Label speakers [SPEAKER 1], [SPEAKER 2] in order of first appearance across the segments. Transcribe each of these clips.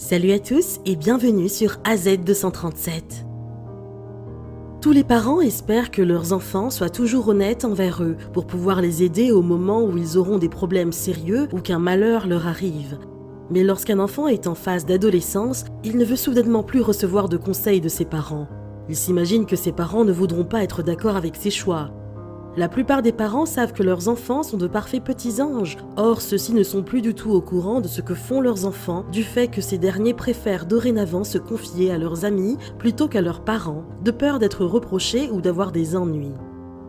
[SPEAKER 1] Salut à tous et bienvenue sur AZ237. Tous les parents espèrent que leurs enfants soient toujours honnêtes envers eux pour pouvoir les aider au moment où ils auront des problèmes sérieux ou qu'un malheur leur arrive. Mais lorsqu'un enfant est en phase d'adolescence, il ne veut soudainement plus recevoir de conseils de ses parents. Il s'imagine que ses parents ne voudront pas être d'accord avec ses choix. La plupart des parents savent que leurs enfants sont de parfaits petits anges. Or, ceux-ci ne sont plus du tout au courant de ce que font leurs enfants, du fait que ces derniers préfèrent dorénavant se confier à leurs amis plutôt qu'à leurs parents, de peur d'être reprochés ou d'avoir des ennuis.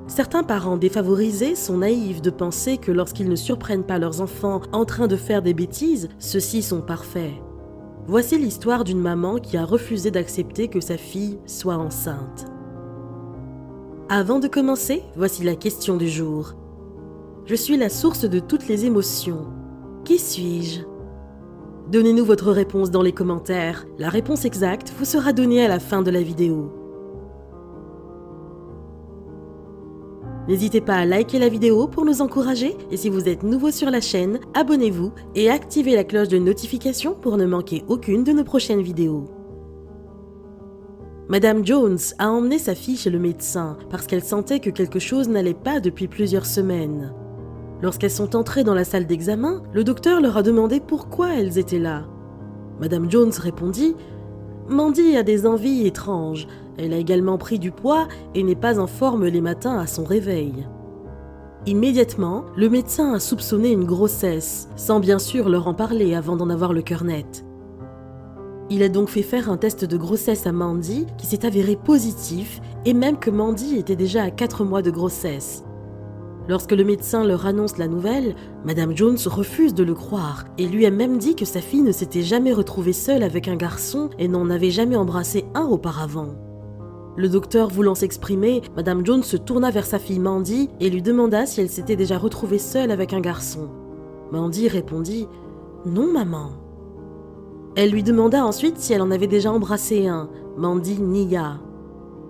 [SPEAKER 1] Certains parents défavorisés sont naïfs de penser que lorsqu'ils ne surprennent pas leurs enfants en train de faire des bêtises, ceux-ci sont parfaits. Voici l'histoire d'une maman qui a refusé d'accepter que sa fille soit enceinte. Avant de commencer, voici la question du jour. Je suis la source de toutes les émotions. Qui suis-je? Donnez-nous votre réponse dans les commentaires. La réponse exacte vous sera donnée à la fin de la vidéo. N'hésitez pas à liker la vidéo pour nous encourager et si vous êtes nouveau sur la chaîne, abonnez-vous et activez la cloche de notification pour ne manquer aucune de nos prochaines vidéos. Madame Jones a emmené sa fille chez le médecin parce qu'elle sentait que quelque chose n'allait pas depuis plusieurs semaines. Lorsqu'elles sont entrées dans la salle d'examen, le docteur leur a demandé pourquoi elles étaient là. Madame Jones répondit « Mandy a des envies étranges. Elle a également pris du poids et n'est pas en forme les matins à son réveil. » Immédiatement, le médecin a soupçonné une grossesse, sans bien sûr leur en parler avant d'en avoir le cœur net. Il a donc fait faire un test de grossesse à Mandy qui s'est avéré positif et même que Mandy était déjà à 4 mois de grossesse. Lorsque le médecin leur annonce la nouvelle, Madame Jones refuse de le croire et lui a même dit que sa fille ne s'était jamais retrouvée seule avec un garçon et n'en avait jamais embrassé un auparavant. Le docteur voulant s'exprimer, Madame Jones se tourna vers sa fille Mandy et lui demanda si elle s'était déjà retrouvée seule avec un garçon. Mandy répondit « Non maman ». Elle lui demanda ensuite si elle en avait déjà embrassé un. Mandy nia.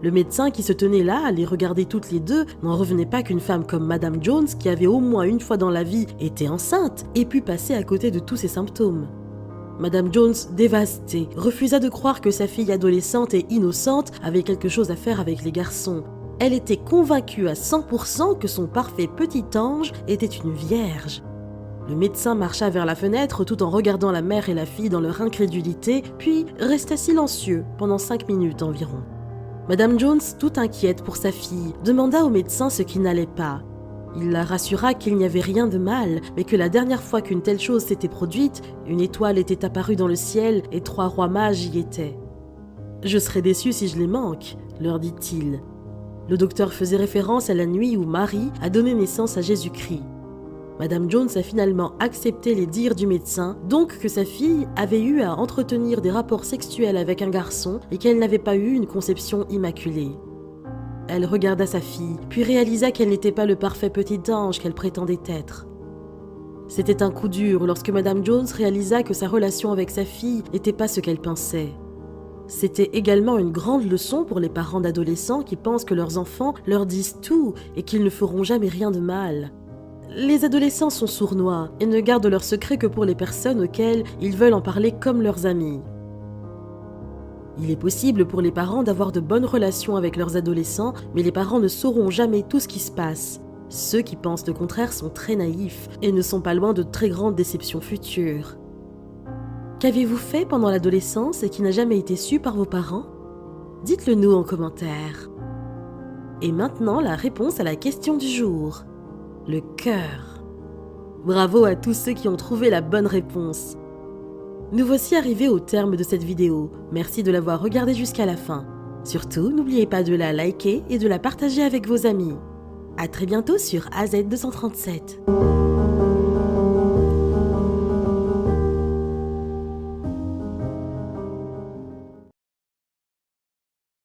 [SPEAKER 1] Le médecin qui se tenait là à les regarder toutes les deux n'en revenait pas qu'une femme comme Madame Jones, qui avait au moins une fois dans la vie été enceinte, ait pu passer à côté de tous ces symptômes. Madame Jones, dévastée, refusa de croire que sa fille adolescente et innocente avait quelque chose à faire avec les garçons. Elle était convaincue à 100% que son parfait petit ange était une vierge. Le médecin marcha vers la fenêtre tout en regardant la mère et la fille dans leur incrédulité, puis resta silencieux pendant 5 minutes environ. Madame Jones, toute inquiète pour sa fille, demanda au médecin ce qui n'allait pas. Il la rassura qu'il n'y avait rien de mal, mais que la dernière fois qu'une telle chose s'était produite, une étoile était apparue dans le ciel et 3 rois mages y étaient. « Je serais déçu si je les manque », leur dit-il. Le docteur faisait référence à la nuit où Marie a donné naissance à Jésus-Christ. Madame Jones a finalement accepté les dires du médecin, donc que sa fille avait eu à entretenir des rapports sexuels avec un garçon et qu'elle n'avait pas eu une conception immaculée. Elle regarda sa fille, puis réalisa qu'elle n'était pas le parfait petit ange qu'elle prétendait être. C'était un coup dur lorsque Madame Jones réalisa que sa relation avec sa fille n'était pas ce qu'elle pensait. C'était également une grande leçon pour les parents d'adolescents qui pensent que leurs enfants leur disent tout et qu'ils ne feront jamais rien de mal. Les adolescents sont sournois et ne gardent leurs secrets que pour les personnes auxquelles ils veulent en parler comme leurs amis. Il est possible pour les parents d'avoir de bonnes relations avec leurs adolescents, mais les parents ne sauront jamais tout ce qui se passe. Ceux qui pensent le contraire sont très naïfs et ne sont pas loin de très grandes déceptions futures. Qu'avez-vous fait pendant l'adolescence et qui n'a jamais été su par vos parents? Dites-le nous en commentaire. Et maintenant, la réponse à la question du jour. Le cœur. Bravo à tous ceux qui ont trouvé la bonne réponse. Nous voici arrivés au terme de cette vidéo. Merci de l'avoir regardée jusqu'à la fin. Surtout, n'oubliez pas de la liker et de la partager avec vos amis. À très bientôt sur AZ237.